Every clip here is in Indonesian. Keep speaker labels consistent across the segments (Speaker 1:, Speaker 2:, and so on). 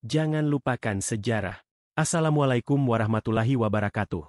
Speaker 1: Jangan lupakan sejarah. Assalamualaikum warahmatullahi wabarakatuh.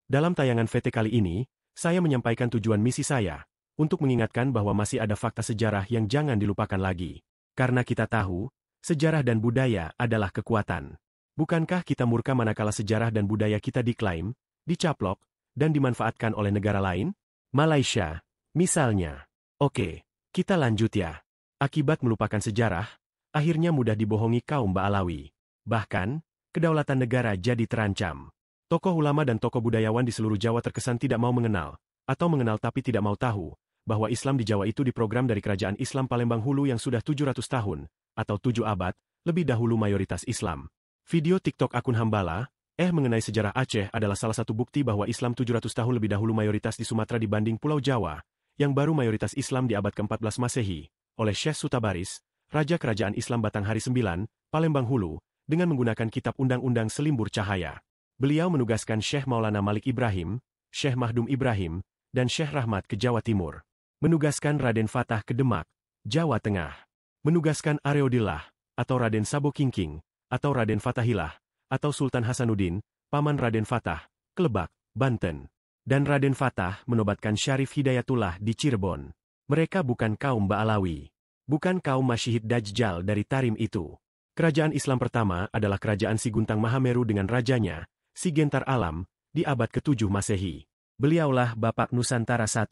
Speaker 1: Dalam tayangan VT kali ini, saya menyampaikan tujuan misi saya, untuk mengingatkan bahwa masih ada fakta sejarah yang jangan dilupakan lagi. Karena kita tahu, sejarah dan budaya adalah kekuatan. Bukankah kita murka manakala sejarah dan budaya kita diklaim, dicaplok, dan dimanfaatkan oleh negara lain? Malaysia, misalnya. Oke, kita lanjut ya. Akibat melupakan sejarah, akhirnya mudah dibohongi kaum Ba'alawi. Bahkan, kedaulatan negara jadi terancam. Tokoh ulama dan tokoh budayawan di seluruh Jawa terkesan tidak mau mengenal, atau mengenal tapi tidak mau tahu, bahwa Islam di Jawa itu diprogram dari Kerajaan Islam Palembang Hulu yang sudah 700 tahun, atau 7 abad, lebih dahulu mayoritas Islam. Video TikTok akun Hambala, mengenai sejarah Aceh adalah salah satu bukti bahwa Islam 700 tahun lebih dahulu mayoritas di Sumatera dibanding Pulau Jawa, yang baru mayoritas Islam di abad ke-14 Masehi, oleh Syekh Sutabaris, Raja Kerajaan Islam Batanghari IX, Palembang Hulu, dengan menggunakan kitab Undang-Undang Selimbur Cahaya. Beliau menugaskan Syekh Maulana Malik Ibrahim, Syekh Mahdum Ibrahim, dan Syekh Rahmat ke Jawa Timur. Menugaskan Raden Fatah ke Demak, Jawa Tengah. Menugaskan Areodillah, atau Raden Sabo Kingking, atau Raden Fatahillah, atau Sultan Hasanuddin, paman Raden Fatah, ke Lebak, Banten. Dan Raden Fatah menobatkan Syarif Hidayatullah di Cirebon. Mereka bukan kaum Ba'alawi. Bukan kaum Masyihid Dajjal dari Tarim itu. Kerajaan Islam pertama adalah Kerajaan Siguntang Mahameru dengan rajanya, Si Gentar Alam, di abad ke-7 Masehi. Beliaulah Bapak Nusantara I.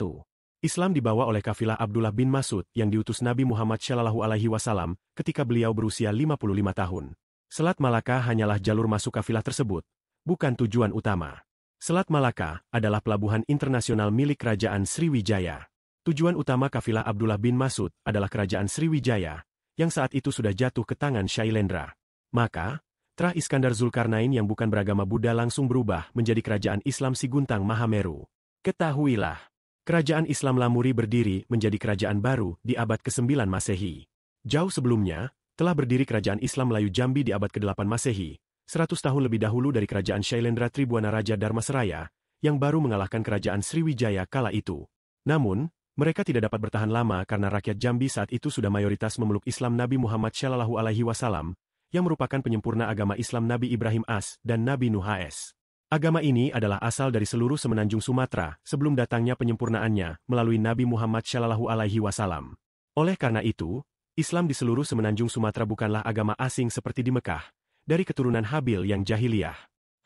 Speaker 1: Islam dibawa oleh kafilah Abdullah bin Mas'ud yang diutus Nabi Muhammad SAW ketika beliau berusia 55 tahun. Selat Malaka hanyalah jalur masuk kafilah tersebut, bukan tujuan utama. Selat Malaka adalah pelabuhan internasional milik Kerajaan Sriwijaya. Tujuan utama kafilah Abdullah bin Mas'ud adalah Kerajaan Sriwijaya, yang saat itu sudah jatuh ke tangan Shailendra. Maka, Trah Iskandar Zulkarnain yang bukan beragama Buddha langsung berubah menjadi Kerajaan Islam Siguntang Mahameru. Ketahuilah, Kerajaan Islam Lamuri berdiri menjadi kerajaan baru di abad ke-9 Masehi. Jauh sebelumnya, telah berdiri Kerajaan Islam Melayu Jambi di abad ke-8 Masehi, 100 tahun lebih dahulu dari Kerajaan Shailendra Tribuana Raja Dharmasraya, yang baru mengalahkan Kerajaan Sriwijaya kala itu. Namun, mereka tidak dapat bertahan lama karena rakyat Jambi saat itu sudah mayoritas memeluk Islam Nabi Muhammad SAW, yang merupakan penyempurna agama Islam Nabi Ibrahim AS dan Nabi Nuh AS. Agama ini adalah asal dari seluruh semenanjung Sumatera sebelum datangnya penyempurnaannya melalui Nabi Muhammad SAW. Oleh karena itu, Islam di seluruh semenanjung Sumatera bukanlah agama asing seperti di Mekah, dari keturunan Habil yang jahiliyah.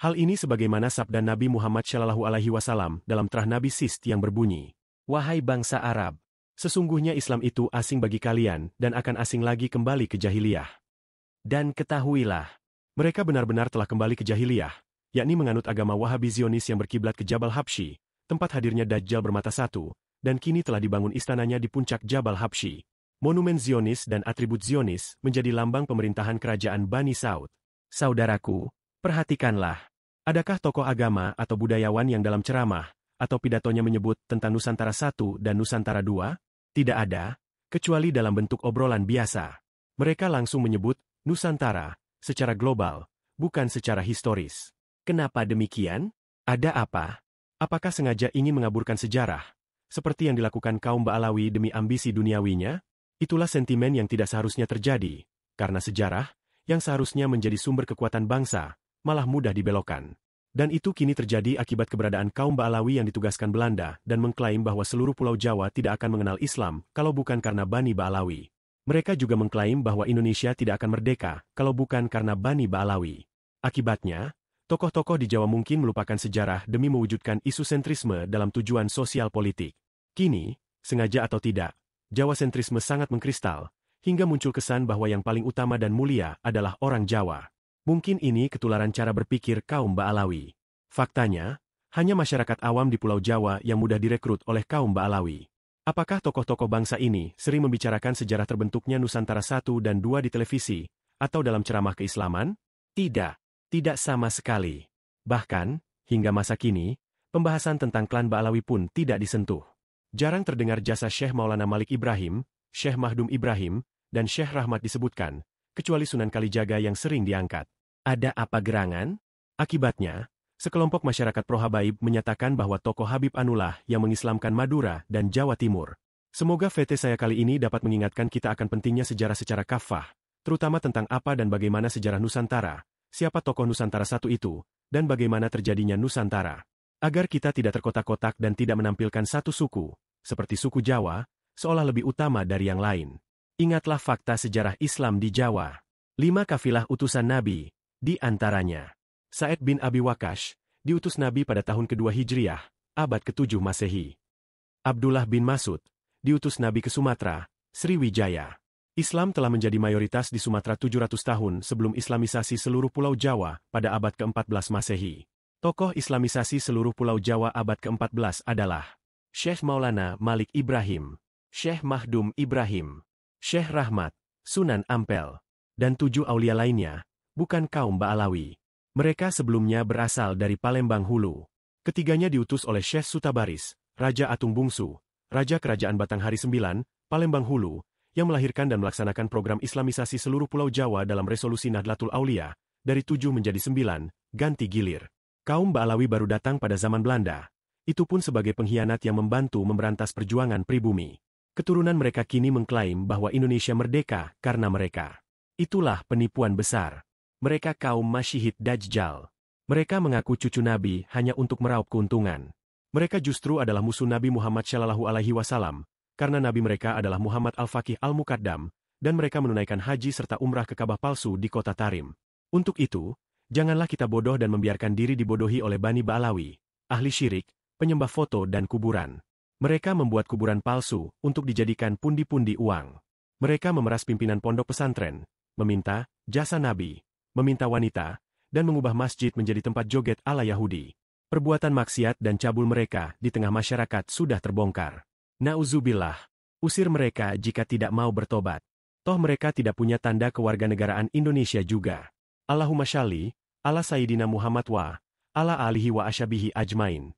Speaker 1: Hal ini sebagaimana sabda Nabi Muhammad SAW dalam Trah Nabi Sist yang berbunyi, "Wahai bangsa Arab, sesungguhnya Islam itu asing bagi kalian dan akan asing lagi kembali ke jahiliyah. Dan ketahuilah, mereka benar-benar telah kembali ke jahiliyah, yakni menganut agama Wahabi Zionis yang berkiblat ke Jabal Habsyi, tempat hadirnya Dajjal bermata satu, dan kini telah dibangun istananya di puncak Jabal Habsyi. Monumen Zionis dan atribut Zionis menjadi lambang pemerintahan kerajaan Bani Saud. Saudaraku, perhatikanlah, adakah tokoh agama atau budayawan yang dalam ceramah atau pidatonya menyebut tentang Nusantara I dan Nusantara II? Tidak ada, kecuali dalam bentuk obrolan biasa. Mereka langsung menyebut Nusantara secara global, bukan secara historis. Kenapa demikian? Ada apa? Apakah sengaja ingin mengaburkan sejarah, seperti yang dilakukan kaum Ba'alawi demi ambisi duniawinya? Itulah sentimen yang tidak seharusnya terjadi, karena sejarah, yang seharusnya menjadi sumber kekuatan bangsa, malah mudah dibelokkan. Dan itu kini terjadi akibat keberadaan kaum Ba'alawi yang ditugaskan Belanda dan mengklaim bahwa seluruh Pulau Jawa tidak akan mengenal Islam kalau bukan karena Bani Ba'alawi. Mereka juga mengklaim bahwa Indonesia tidak akan merdeka kalau bukan karena Bani Ba'alawi. Akibatnya, tokoh-tokoh di Jawa mungkin melupakan sejarah demi mewujudkan isu sentrisme dalam tujuan sosial politik. Kini, sengaja atau tidak, Jawa sentrisme sangat mengkristal, hingga muncul kesan bahwa yang paling utama dan mulia adalah orang Jawa. Mungkin ini ketularan cara berpikir kaum Ba'alawi. Faktanya, hanya masyarakat awam di Pulau Jawa yang mudah direkrut oleh kaum Ba'alawi. Apakah tokoh-tokoh bangsa ini sering membicarakan sejarah terbentuknya Nusantara I dan II di televisi, atau dalam ceramah keislaman? Tidak, tidak sama sekali. Bahkan, hingga masa kini, pembahasan tentang klan Ba'alawi pun tidak disentuh. Jarang terdengar jasa Syekh Maulana Malik Ibrahim, Syekh Mahdum Ibrahim, dan Syekh Rahmat disebutkan, kecuali Sunan Kalijaga yang sering diangkat. Ada apa gerangan? Akibatnya, sekelompok masyarakat pro-Habaib menyatakan bahwa tokoh Habib Anullah yang mengislamkan Madura dan Jawa Timur. Semoga VT saya kali ini dapat mengingatkan kita akan pentingnya sejarah secara kafah, terutama tentang apa dan bagaimana sejarah Nusantara, siapa tokoh Nusantara satu itu, dan bagaimana terjadinya Nusantara. Agar kita tidak terkotak-kotak dan tidak menampilkan satu suku, seperti suku Jawa, seolah lebih utama dari yang lain. Ingatlah fakta sejarah Islam di Jawa. 5 kafilah utusan Nabi, di antaranya Sa'id bin Abi Waqqas, diutus Nabi pada tahun kedua Hijriah, abad ke-7 Masehi. Abdullah bin Mas'ud, diutus Nabi ke Sumatera, Sriwijaya. Islam telah menjadi mayoritas di Sumatera 700 tahun sebelum islamisasi seluruh Pulau Jawa pada abad ke-14 Masehi. Tokoh islamisasi seluruh Pulau Jawa abad ke-14 adalah Syekh Maulana Malik Ibrahim, Syekh Mahdum Ibrahim, Syekh Rahmat, Sunan Ampel, dan 7 aulia lainnya, bukan kaum Ba'alawi. Mereka sebelumnya berasal dari Palembang Hulu. Ketiganya diutus oleh Syekh Sutabaris, Raja Atung Bungsu, Raja Kerajaan Batanghari IX, Palembang Hulu, yang melahirkan dan melaksanakan program islamisasi seluruh Pulau Jawa dalam resolusi Nahdlatul Aulia, dari 7 menjadi 9, ganti gilir. Kaum Ba'alawi baru datang pada zaman Belanda, itu pun sebagai pengkhianat yang membantu memberantas perjuangan pribumi. Keturunan mereka kini mengklaim bahwa Indonesia merdeka karena mereka. Itulah penipuan besar. Mereka kaum Masyihid Dajjal. Mereka mengaku cucu Nabi hanya untuk meraup keuntungan. Mereka justru adalah musuh Nabi Muhammad Shallallahu Alaihi Wasallam, karena Nabi mereka adalah Muhammad Al-Faqih Al-Muqaddam, dan mereka menunaikan haji serta umrah ke Ka'bah palsu di kota Tarim. Untuk itu, janganlah kita bodoh dan membiarkan diri dibodohi oleh Bani Ba'alawi, ahli syirik, penyembah foto dan kuburan. Mereka membuat kuburan palsu untuk dijadikan pundi-pundi uang. Mereka memeras pimpinan pondok pesantren, meminta jasa Nabi, meminta wanita, dan mengubah masjid menjadi tempat joget ala Yahudi. Perbuatan maksiat dan cabul mereka di tengah masyarakat sudah terbongkar. Nauzubillah. Usir mereka jika tidak mau bertobat. Toh mereka tidak punya tanda kewarganegaraan Indonesia juga. Allahumma shalli ala Sayyidina Muhammad wa ala alihi wa ashabihi ajmain.